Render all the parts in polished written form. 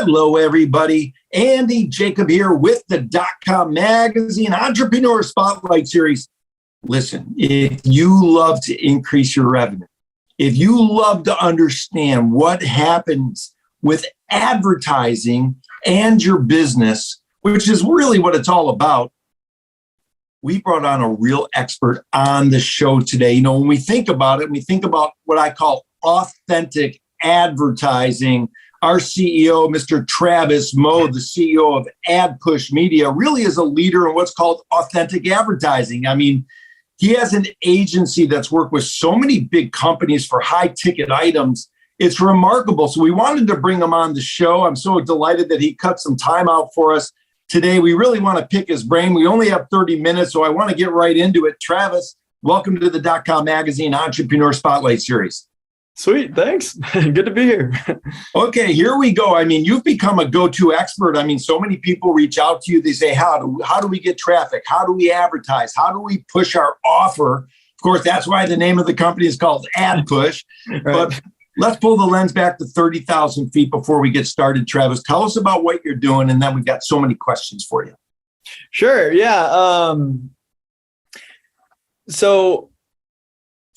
Hello, everybody. Andy Jacob here with the .com Magazine Entrepreneur Spotlight Series. Listen, if you love to increase your revenue, if you love to understand what happens with advertising and your business, which is really what it's all about, we brought on a real expert on the show today. You know, when we think about it, we think about what I call authentic advertising. Our CEO, Mr. Travis Moe, the CEO of AdPush Media, really is a leader in what's called authentic advertising. I mean, he has an agency that's worked with so many big companies for high ticket items. It's remarkable. So we wanted to bring him on the show. I'm so delighted that he cut some time out for us today. We really want to pick his brain. We only have 30 minutes, so I want to get right into it. Travis, welcome to the .com Magazine Entrepreneur Spotlight Series. Sweet, thanks. Good to be here. Okay, here we go. I mean, you've become a go-to expert. I mean, so many people reach out to you. They say, how do we get traffic? How do we advertise? How do we push our offer? Of course, that's why the name of the company is called AdPush. Right. But let's pull the lens back to 30,000 feet before we get started. Travis, tell us about what you're doing, and then we've got so many questions for you. Sure, yeah. So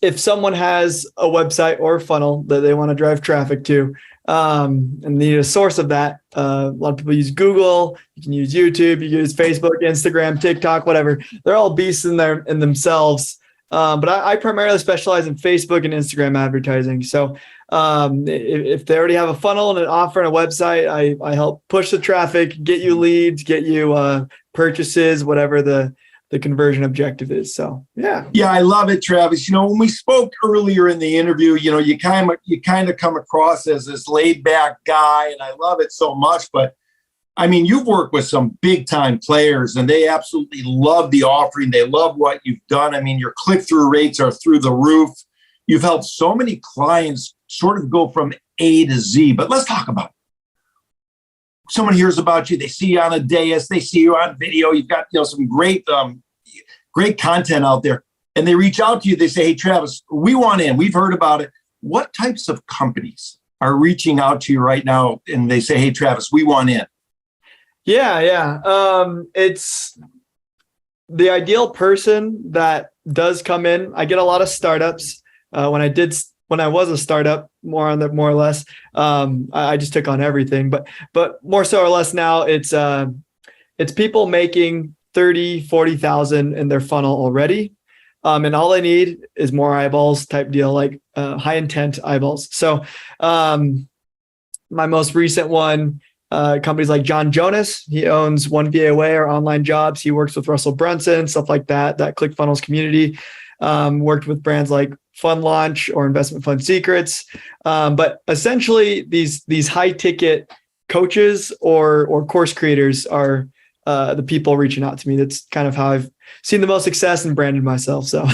if someone has a website or a funnel that they want to drive traffic to, and need a source of that, a lot of people use Google, you can use YouTube, you can use Facebook, Instagram, TikTok, whatever. They're all beasts in themselves. But I primarily specialize in Facebook and Instagram advertising. So if they already have a funnel and an offer and a website, I help push the traffic, get you leads, get you purchases, whatever the conversion objective is. So, yeah. Yeah, I love it, Travis. You know, when we spoke earlier in the interview, you know, you kind of come across as this laid back guy, and I love it so much. But I mean, you've worked with some big time players, and they absolutely love the offering. They love what you've done. I mean, your click-through rates are through the roof. You've helped so many clients sort of go from A to Z. But let's talk about it. Someone hears about you, they see you on a dais, they see you on video, you've got, you know, some great content out there, and they reach out to you, they say, hey, Travis, we want in, we've heard about it. What types of companies are reaching out to you right now and they say, hey, Travis, we want in? Yeah. It's the ideal person that does come in. I get a lot of startups. When I was a startup, more or less, I just took on everything. But more so or less now, it's people making 30, 40,000 in their funnel already, and all they need is more eyeballs type deal, like high intent eyeballs. So my most recent one, companies like John Jonas, he owns One VA Away or Online Jobs. He works with Russell Brunson, stuff like that ClickFunnels community. Worked with brands like Fund Launch or Investment Fund Secrets. But essentially these high ticket coaches or course creators are the people reaching out to me. That's kind of how I've seen the most success and branded myself. So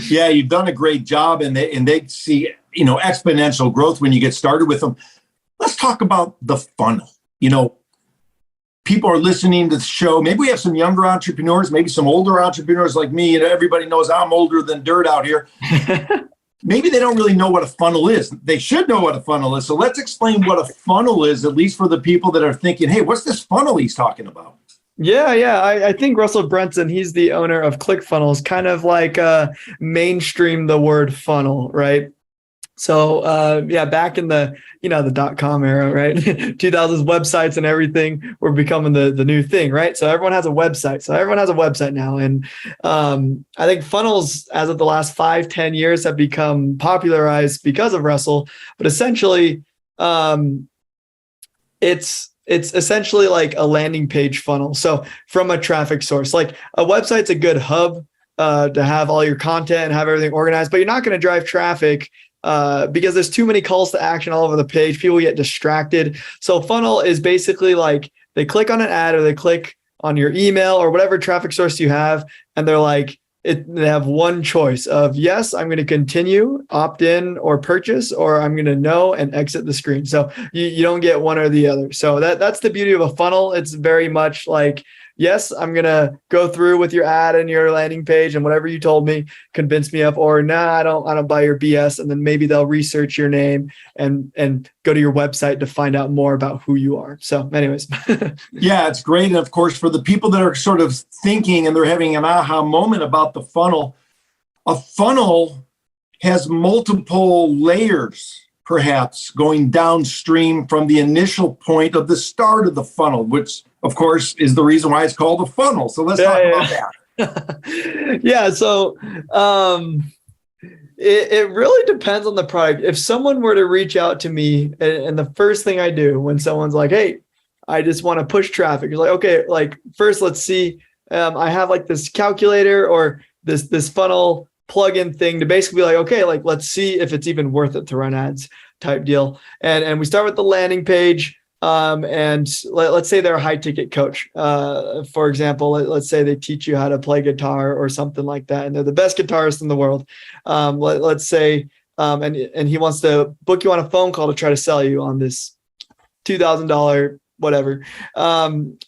yeah, you've done a great job, and they see, you know, exponential growth when you get started with them. Let's talk about the funnel. You know, people are listening to the show. Maybe we have some younger entrepreneurs, maybe some older entrepreneurs like me. And everybody knows I'm older than dirt out here. Maybe they don't really know what a funnel is. They should know what a funnel is. So let's explain what a funnel is, at least for the people that are thinking, hey, what's this funnel he's talking about? Yeah. I think Russell Brunson, he's the owner of ClickFunnels, kind of like mainstream the word funnel, right? So back in the .com era, right? 2000s websites and everything were becoming the new thing, right? So everyone has a website. Now. And I think funnels, as of the last 5-10 years, have become popularized because of Russell. But essentially, it's essentially like a landing page funnel. So from a traffic source, like a website's a good hub to have all your content and have everything organized, but you're not going to drive traffic because there's too many calls to action all over the page. People get distracted. So funnel is basically like they click on an ad or they click on your email or whatever traffic source you have, and they're like, they have one choice of, yes, I'm going to continue, opt in or purchase, or I'm going to no and exit the screen. So you don't get one or the other. So that's the beauty of a funnel. It's very much like, yes, I'm going to go through with your ad and your landing page and whatever you told me, convince me of, or nah, I don't buy your BS. And then maybe they'll research your name and go to your website to find out more about who you are. So anyways. Yeah, it's great. And of course, for the people that are sort of thinking and they're having an aha moment about the funnel, a funnel has multiple layers, perhaps going downstream from the initial point of the start of the funnel, which of course is the reason why it's called a funnel. So let's talk about that. Yeah. So it really depends on the product. If someone were to reach out to me and the first thing I do when someone's like, hey, I just want to push traffic, it's like, okay, like first let's see, I have like this calculator or this funnel plugin thing to basically be like, okay, like let's see if it's even worth it to run ads type deal. And we start with the landing page. And let's say they're a high ticket coach. For example, let's say they teach you how to play guitar or something like that. And they're the best guitarist in the world. Let's say, and he wants to book you on a phone call to try to sell you on this $2,000, whatever. You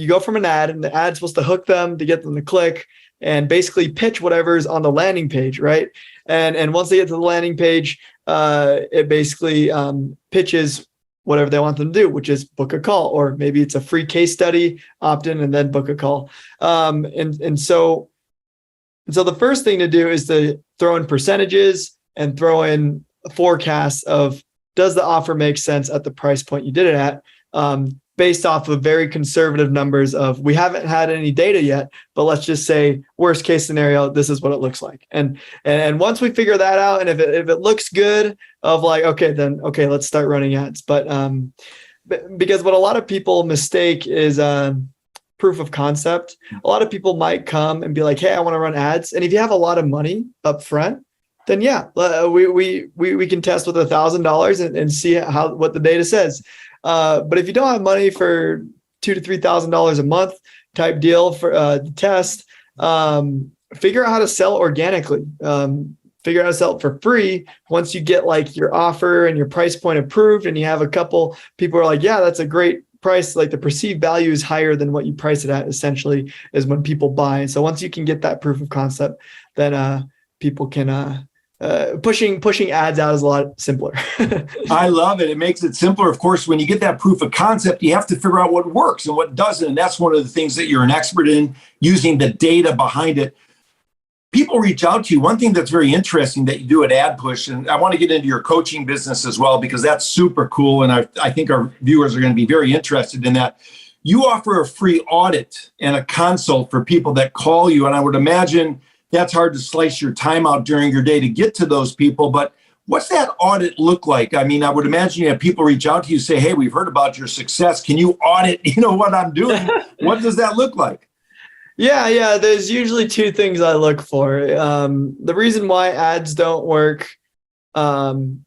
go from an ad and the ad's supposed to hook them to get them to click and basically pitch whatever's on the landing page, right? And once they get to the landing page, it basically pitches whatever they want them to do, which is book a call, or maybe it's a free case study, opt in, and then book a call. So the first thing to do is to throw in percentages and throw in forecasts of, does the offer make sense at the price point you did it at? Based off of very conservative numbers of, we haven't had any data yet, but let's just say worst case scenario, this is what it looks like. And once we figure that out, and if it looks good, of like, okay, let's start running ads. But because what a lot of people mistake is proof of concept. A lot of people might come and be like, hey, I want to run ads. And if you have a lot of money up front, then yeah, we can test with $1,000 and see what the data says. But if you don't have money for $2,000 to $3,000 a month type deal for the test, figure out how to sell organically. Figure out how to sell it for free once you get like your offer and your price point approved, and you have a couple people are like, yeah, that's a great price. Like the perceived value is higher than what you price it at, essentially, is when people buy. And so once you can get that proof of concept, then people can pushing ads out is a lot simpler. I love it. It makes it simpler. Of course, when you get that proof of concept, you have to figure out what works and what doesn't. And that's one of the things that you're an expert in, using the data behind it. People reach out to you. One thing that's very interesting that you do at AdPush, and I want to get into your coaching business as well, because that's super cool. And I think our viewers are going to be very interested in that. You offer a free audit and a consult for people that call you. And I would imagine that's hard to slice your time out during your day to get to those people. But what's that audit look like? I mean, I would imagine you have people reach out to you, say, hey, we've heard about your success. Can you audit, what I'm doing? What does that look like? Yeah. There's usually two things I look for. The reason why ads don't work, well,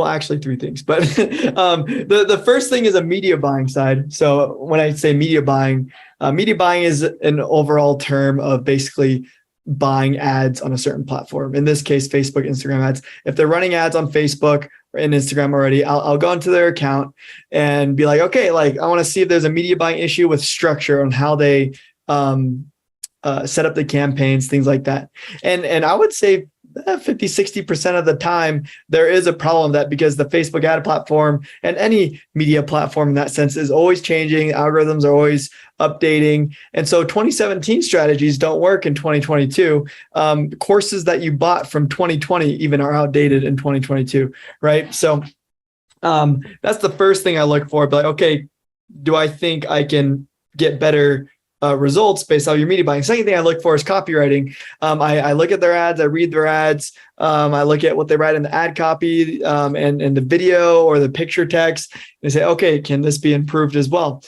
actually three things, but the first thing is a media buying side. So when I say media buying is an overall term of basically buying ads on a certain platform. In this case, Facebook, Instagram ads. If they're running ads on Facebook or in Instagram already, I'll go into their account and be like, okay, like I want to see if there's a media buying issue with structure on how they set up the campaigns, things like that. And I would say 50, 60% of the time, there is a problem that because the Facebook ad platform and any media platform in that sense is always changing, algorithms are always updating. And so 2017 strategies don't work in 2022. Courses that you bought from 2020 even are outdated in 2022, right? So that's the first thing I look for. But like, okay, do I think I can get better results based on your media buying? Second thing I look for is copywriting. I look at their ads, I read their ads, I look at what they write in the ad copy and the video or the picture text, and say, okay, can this be improved as well?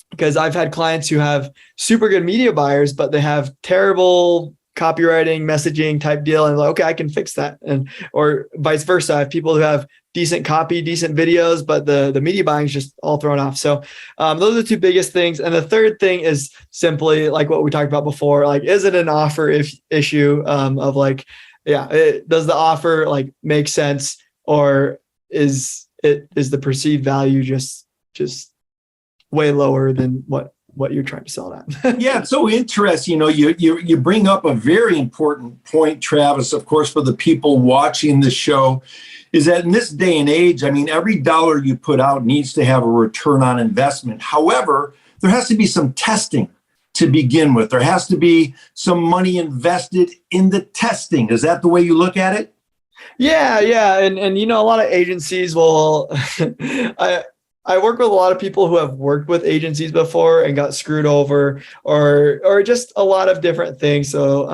Because I've had clients who have super good media buyers, but they have terrible copywriting, messaging type deal, and like, okay, I can fix that, and or vice versa. I have people who have decent copy, decent videos, but the media buying is just all thrown off. So those are the two biggest things. And the third thing is simply like what we talked about before. Like, is it an offer issue of like, does the offer like make sense, or is the perceived value just way lower than what you're trying to sell it at. Yeah, it's so interesting. You bring up a very important point, Travis, of course, for the people watching the show, is that in this day and age, I mean, every dollar you put out needs to have a return on investment. However, there has to be some testing to begin with. There has to be some money invested in the testing. Is that the way you look at it? Yeah. And a lot of agencies will, I work with a lot of people who have worked with agencies before and got screwed over or just a lot of different things. So,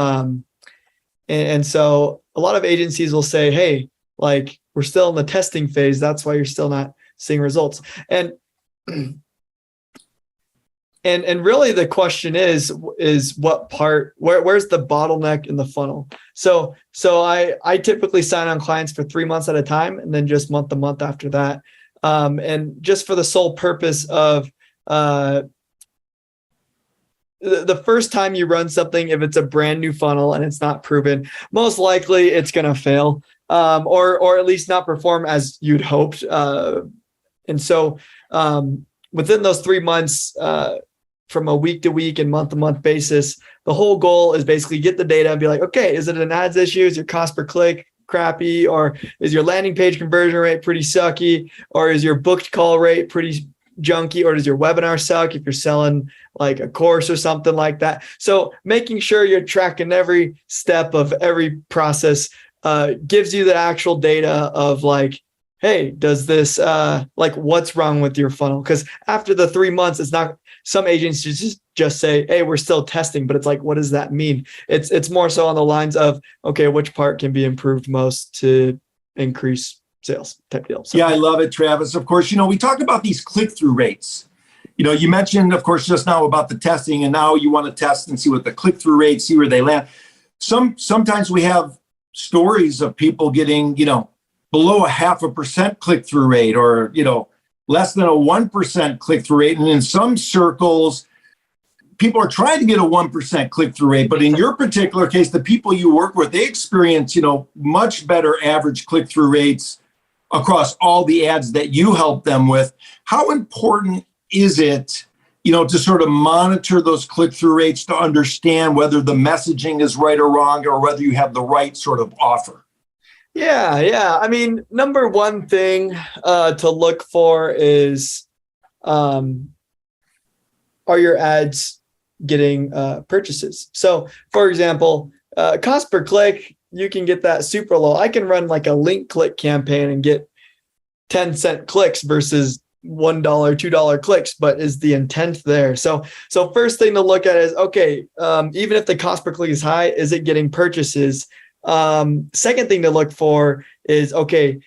and so a lot of agencies will say, hey, like we're still in the testing phase. That's why you're still not seeing results. And really the question is what part, where's the bottleneck in the funnel? So I typically sign on clients for 3 months at a time and then just month to month after that. And just for the sole purpose of the first time you run something, if it's a brand new funnel and it's not proven, most likely it's going to fail, or at least not perform as you'd hoped. And so within those 3 months, from a week to week and month to month basis, the whole goal is basically get the data and be like, okay, is it an ads issue? Is your cost per click crappy? Or is your landing page conversion rate pretty sucky? Or is your booked call rate pretty junky? Or does your webinar suck if you're selling like a course or something like that? So making sure you're tracking every step of every process gives you the actual data of like, hey, does this, like what's wrong with your funnel? Because after the 3 months, it's not, some agencies just say, hey, we're still testing, but it's like, what does that mean? It's more so on the lines of, okay, which part can be improved most to increase sales type deal. So. Yeah, I love it, Travis. Of course, we talk about these click-through rates. You mentioned, of course, just now about the testing, and now you want to test and see what the click-through rates, see where they land. Sometimes we have stories of people getting, below a 0.5% click-through rate, or, less than a 1% click-through rate. And in some circles, people are trying to get a 1% click-through rate. But in your particular case, the people you work with, they experience, much better average click-through rates across all the ads that you help them with. How important is it, to sort of monitor those click-through rates to understand whether the messaging is right or wrong, or whether you have the right sort of offer? Yeah. I mean, number one thing to look for is, are your ads getting purchases? So, for example, cost per click, you can get that super low. I can run like a link click campaign and get 10-cent clicks versus $1, $2 clicks, but is the intent there? So first thing to look at is, okay, even if the cost per click is high, is it getting purchases? Second thing to look for is, okay,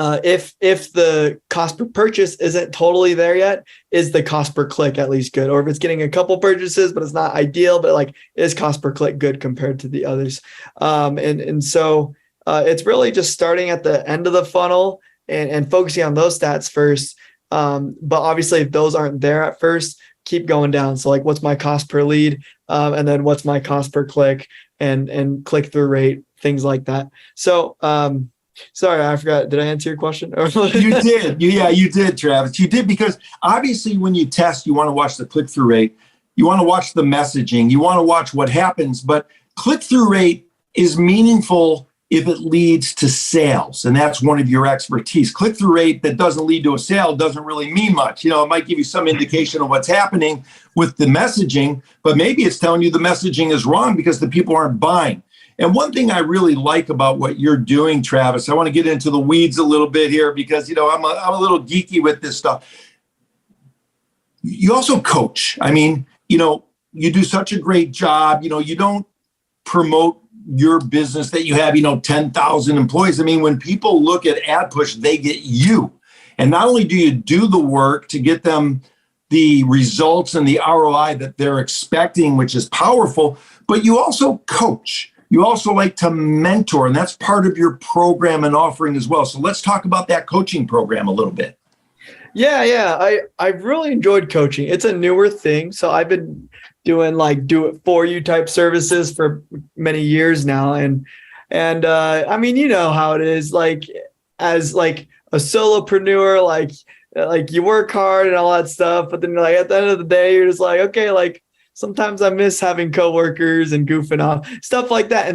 if the cost per purchase isn't totally there yet, is the cost per click at least good? Or if it's getting a couple purchases, but it's not ideal, but like, is cost per click good compared to the others? So it's really just starting at the end of the funnel and focusing on those stats first. But obviously if those aren't there at first, keep going down. So like, what's my cost per lead? And then what's my cost per click and click through rate, things like that. So, sorry, I forgot. Did I answer your question? You did. You did, Travis. You did, because obviously when you test, you want to watch the click-through rate. You want to watch the messaging. You want to watch what happens. But click-through rate is meaningful if it leads to sales, and that's one of your expertise. Click-through rate that doesn't lead to a sale doesn't really mean much. It might give you some indication of what's happening with the messaging, but maybe it's telling you the messaging is wrong because the people aren't buying. And one thing I really like about what you're doing, Travis, I want to get into the weeds a little bit here because, I'm a little geeky with this stuff. You also coach. I mean, you do such a great job. You don't promote your business that you have, 10,000 employees. I mean, when people look at AdPush, they get you. And not only do you do the work to get them the results and the ROI that they're expecting, which is powerful, but you also coach. You also like to mentor, and that's part of your program and offering as well. So let's talk about that coaching program a little bit. Yeah. I've really enjoyed coaching. It's a newer thing. So I've been doing like do it for you type services for many years now. And I mean, you know how it is, like as like a solopreneur, like like you work hard and all that stuff, but then like at the end of the day, you're just like, okay, like sometimes I miss having coworkers and goofing off, stuff like that.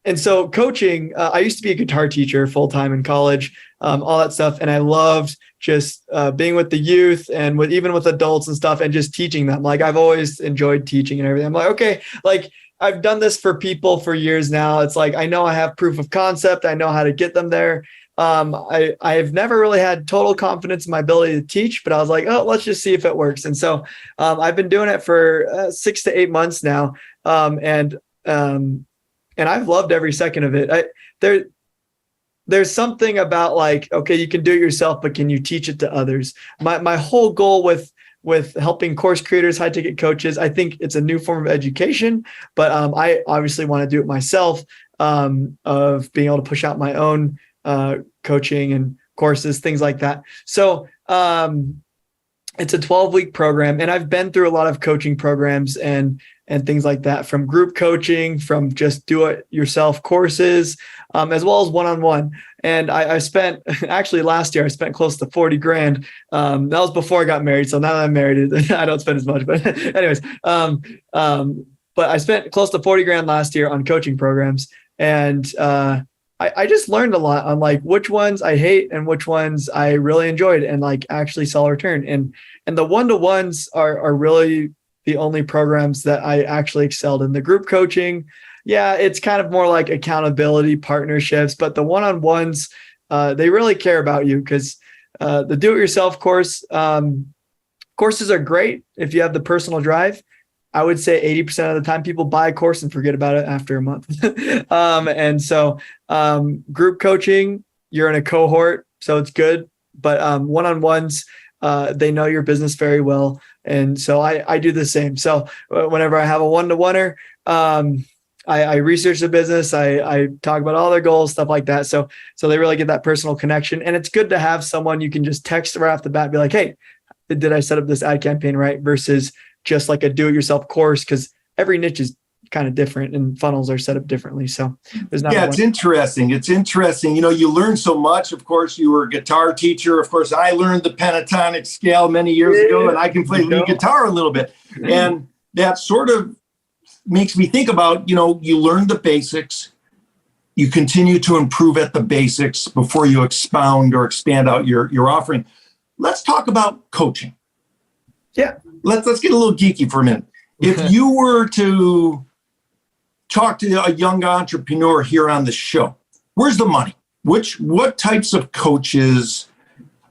And so coaching, I used to be a guitar teacher full-time in college, all that stuff. And I loved just being with the youth and even with adults and stuff and just teaching them. Like I've always enjoyed teaching and everything. I'm like, okay, like I've done this for people for years now. It's like, I know I have proof of concept. I know how to get them there. I've never really had total confidence in my ability to teach, but I was like, oh, let's just see if it works. And so I've been doing it for 6 to 8 months now. And I've loved every second of it. There's something about like, okay, you can do it yourself, but can you teach it to others? My whole goal with helping course creators, high ticket coaches, I think it's a new form of education, but I obviously want to do it myself, of being able to push out my own coaching and courses, things like that. So it's a 12-week program, and I've been through a lot of coaching programs and things like that, from group coaching, from just do it yourself courses, as well as one-on-one. And I spent, actually last year, I spent close to 40 grand. That was before I got married. So now that I'm married, I don't spend as much, but anyways, but I spent close to 40 grand last year on coaching programs. And I just learned a lot on like which ones I hate and which ones I really enjoyed and like actually saw a return. And the one-to-ones are really the only programs that I actually excelled in. The group coaching, yeah, it's kind of more like accountability, partnerships, but the one-on-ones, they really care about you, because the do-it-yourself courses are great if you have the personal drive. I would say 80% of the time people buy a course and forget about it after a month. And so group coaching, you're in a cohort, so it's good. But one-on-ones, they know your business very well. And so I do the same. So whenever I have a one-to-oneer, I research the business. I talk about all their goals, stuff like that. So they really get that personal connection. And it's good to have someone you can just text right off the bat, be like, hey, did I set up this ad campaign right? Versus just like a do-it-yourself course, because every niche is kind of different and funnels are set up differently. So there's not. Yeah, it's interesting. It's interesting. You know, you learn so much. Of course, you were a guitar teacher. Of course, I learned the pentatonic scale many years ago, and I can play lead guitar a little bit. And that sort of makes me think about, you know, you learn the basics. You continue to improve at the basics before you expound or expand out your offering. Let's talk about coaching. Yeah. Let's get a little geeky for a minute. If you were to talk to a young entrepreneur here on the show, where's the money? What types of coaches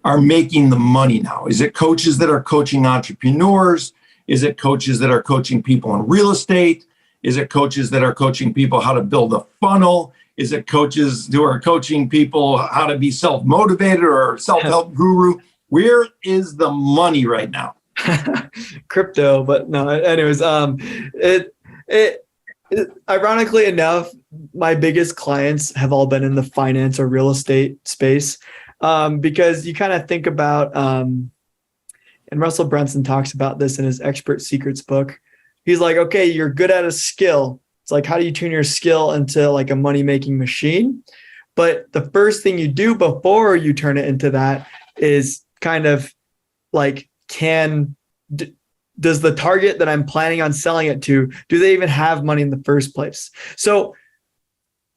are making the money now? Is it coaches that are coaching entrepreneurs? Is it coaches that are coaching people in real estate? Is it coaches that are coaching people how to build a funnel? Is it coaches who are coaching people how to be self-motivated or self-help guru? Where is the money right now? Crypto, but no, anyways, it ironically enough, my biggest clients have all been in the finance or real estate space, because you kind of think about, and Russell Brunson talks about this in his Expert Secrets book. He's like, okay, you're good at a skill. It's like, how do you turn your skill into like a money-making machine? But the first thing you do before you turn it into that is kind of like, does the target that I'm planning on selling it to, do they even have money in the first place? So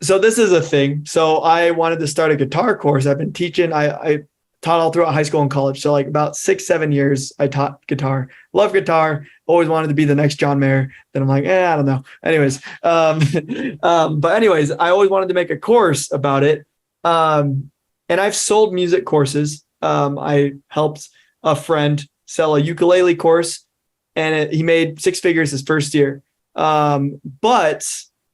this is a thing. So I wanted to start a guitar course. I've been teaching. I taught all throughout high school and college. So like about 6-7 years, I taught guitar. Love guitar. Always wanted to be the next John Mayer. Then I'm like, I don't know. Anyways, but anyways, I always wanted to make a course about it. And I've sold music courses. I helped a friend sell a ukulele course, and he made 6 figures his first year. And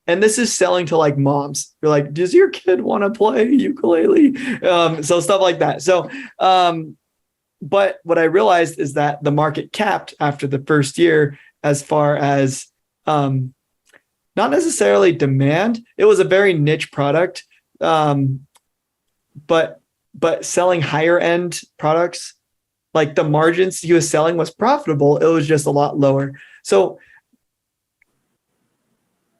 this is selling to like moms. You're like, does your kid want to play ukulele? So stuff like that. So, but what I realized is that the market capped after the first year, as far as not necessarily demand. It was a very niche product, but selling higher end products, like the margins he was selling was profitable. It was just a lot lower. So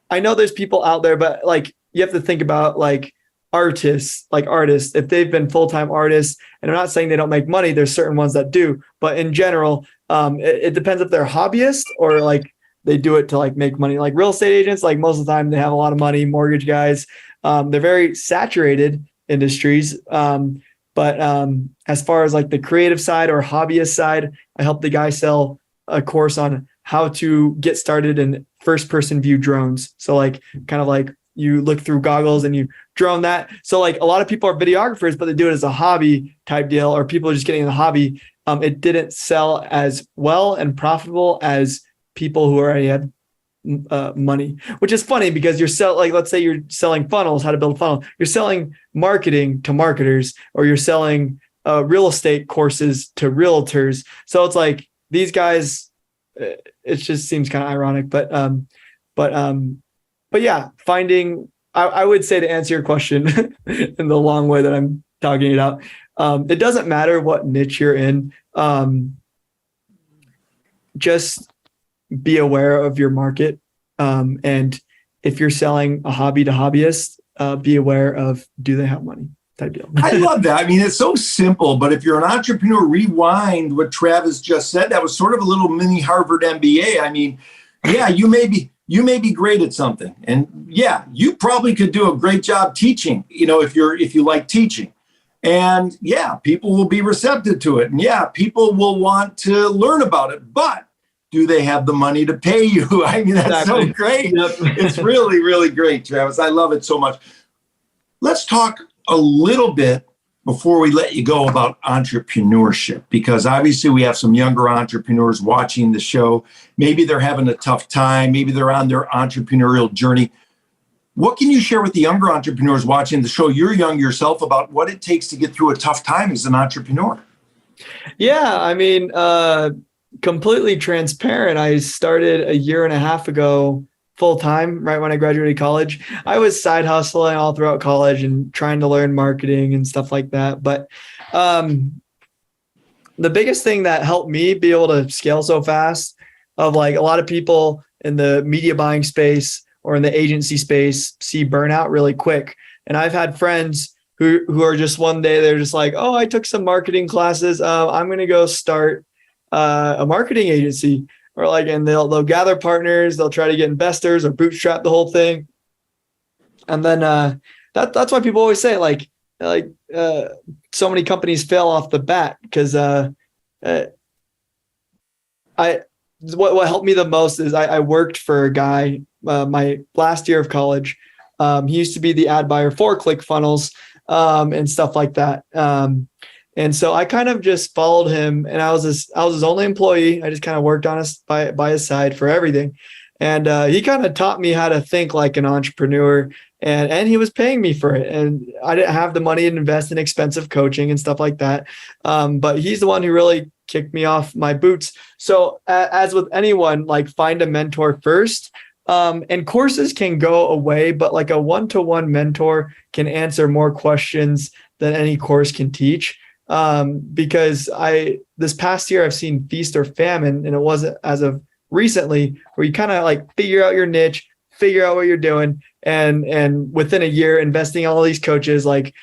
I know there's people out there, but like you have to think about like artists, if they've been full-time artists, and I'm not saying they don't make money, there's certain ones that do, but in general, it depends if they're hobbyists or like they do it to like make money. Like real estate agents, like most of the time they have a lot of money, mortgage guys, they're very saturated industries. But as far as like the creative side or hobbyist side, I help the guy sell a course on how to get started in first person view drones. So like kind of like you look through goggles and you drone that. So like a lot of people are videographers, but they do it as a hobby type deal, or people are just getting in the hobby. It didn't sell as well and profitable as people who already had money, which is funny because let's say you're selling funnels, how to build a funnel. You're selling marketing to marketers, or you're selling real estate courses to realtors. So it's like these guys, it just seems kind of ironic, but yeah, I would say, to answer your question in the long way that I'm talking it out, it doesn't matter what niche you're in. Just be aware of your market. And if you're selling a hobby to hobbyists, be aware of, do they have money type deal. I love that. I mean, it's so simple, but if you're an entrepreneur, rewind what Travis just said. That was sort of a little mini Harvard MBA. I mean, yeah, you may be great at something, and yeah, you probably could do a great job teaching, if you like teaching. And yeah, people will be receptive to it. And yeah, people will want to learn about it, but do they have the money to pay you? I mean, that's exactly. So great. Yep. It's really, really great, Travis. I love it so much. Let's talk a little bit before we let you go about entrepreneurship, because obviously we have some younger entrepreneurs watching the show. Maybe they're having a tough time. Maybe they're on their entrepreneurial journey. What can you share with the younger entrepreneurs watching the show? You're young yourself, about what it takes to get through a tough time as an entrepreneur. Yeah, I mean, completely transparent. I started a year and a half ago full time, right when I graduated college. I was side hustling all throughout college and trying to learn marketing and stuff like that. But the biggest thing that helped me be able to scale so fast, of like a lot of people in the media buying space or in the agency space see burnout really quick. And I've had friends who are just one day, they're just like, oh, I took some marketing classes. I'm going to go start a marketing agency, or like, and they'll gather partners, they'll try to get investors or bootstrap the whole thing. And then that's why people always say like so many companies fail off the bat, because what helped me the most is I worked for a guy my last year of college. He used to be the ad buyer for ClickFunnels and stuff like that. And so I kind of just followed him, and I was his only employee. I just kind of worked on by his side for everything. And he kind of taught me how to think like an entrepreneur, and he was paying me for it. And I didn't have the money to invest in expensive coaching and stuff like that. But he's the one who really kicked me off my boots. So as with anyone, like, find a mentor first. And courses can go away, but like a one-to-one mentor can answer more questions than any course can teach. Because this past year I've seen feast or famine, and it wasn't as of recently, where you kind of like figure out your niche, figure out what you're doing, and within a year investing in all these coaches, like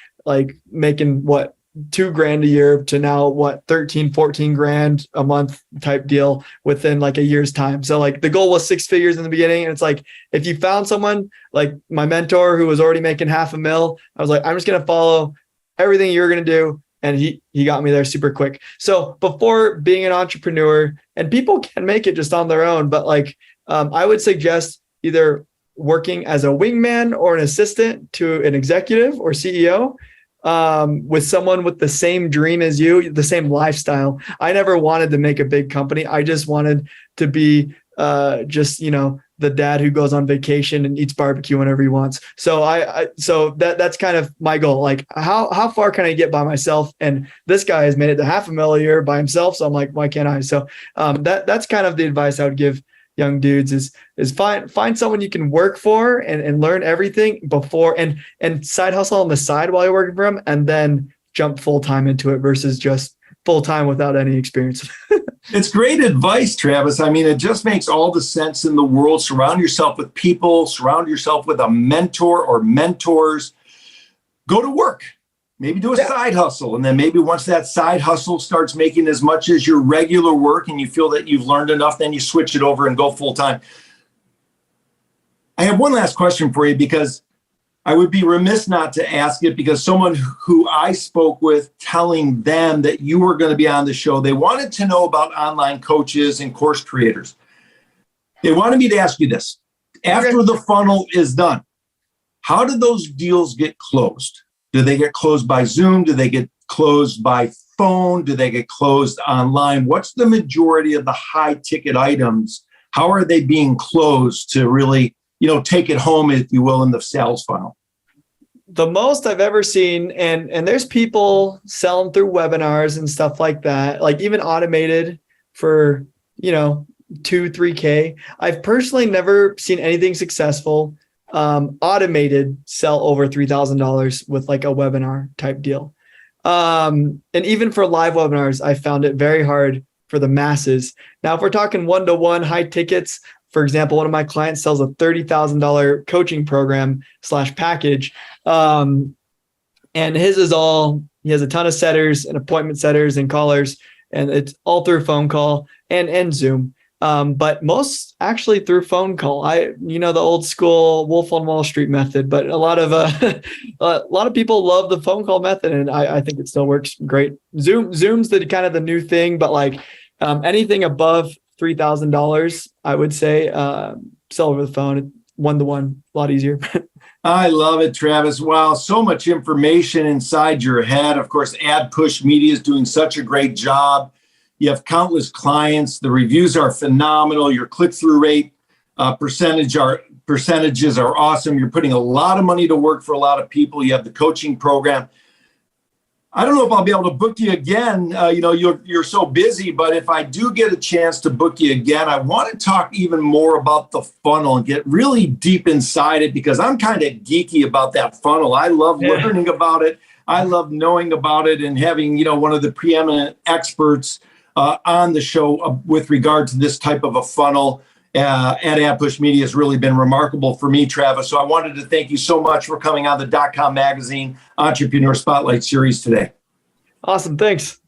making what, $2,000 a year to now what, 13, 14 grand a month type deal within like a year's time. So like the goal was 6 figures in the beginning. And it's like, if you found someone like my mentor who was already making $500,000, I was like, I'm just going to follow everything you're going to do. And he got me there super quick. So before being an entrepreneur, and people can make it just on their own, but like, I would suggest either working as a wingman or an assistant to an executive or CEO, with someone with the same dream as you, the same lifestyle. I never wanted to make a big company. I just wanted to be the dad who goes on vacation and eats barbecue whenever he wants. So so that's kind of my goal. Like, how far can I get by myself? And this guy has made it to $500,000 a year by himself. So I'm like, why can't I? So that's kind of the advice I would give young dudes is find someone you can work for and learn everything before, and side hustle on the side while you're working for them, and then jump full-time into it versus just full-time without any experience. It's great advice, Travis. I mean, it just makes all the sense in the world. Surround yourself with people, surround yourself with a mentor or mentors. go to work, maybe do a side hustle. And then maybe once that side hustle starts making as much as your regular work and you feel that you've learned enough, then you switch it over and go full time. I have one last question for you, because I would be remiss not to ask it, because someone who I spoke with telling them that you were going to be on the show, they wanted to know about online coaches and course creators. They wanted me to ask you this. After the funnel is done, how do those deals get closed? Do they get closed by Zoom? Do they get closed by phone? Do they get closed online? What's the majority of the high ticket items? How are they being closed to really, take it home, if you will, in the sales funnel? The most I've ever seen, and there's people selling through webinars and stuff like that, like even automated for, 2-3K. I've personally never seen anything successful automated sell over $3,000 with like a webinar type deal. And even for live webinars, I found it very hard for the masses. Now, if we're talking one-to-one high tickets, for example, one of my clients sells a $30,000 coaching program / package. And his is he has a ton of setters and appointment setters and callers, and it's all through phone call and Zoom. But most actually through phone call. The old school Wolf on Wall Street method, but a lot of people love the phone call method, and I think it still works great. Zoom's the kind of the new thing, but like anything above $3,000, I would say sell over the phone, one-to-one, a lot easier. I love it, Travis. Wow, so much information inside your head. Of course, AdPush Media is doing such a great job. You have countless clients. The reviews are phenomenal. Your click-through rate percentages are awesome. You're putting a lot of money to work for a lot of people. You have the coaching program. I don't know if I'll be able to book you again. You're so busy, but if I do get a chance to book you again, I want to talk even more about the funnel and get really deep inside it, because I'm kind of geeky about that funnel. I love learning about it. I love knowing about it, and having, one of the preeminent experts on the show with regard to this type of a funnel at AdPush Media has really been remarkable for me, Travis. So I wanted to thank you so much for coming on the .com Magazine Entrepreneur Spotlight Series today. Awesome. Thanks.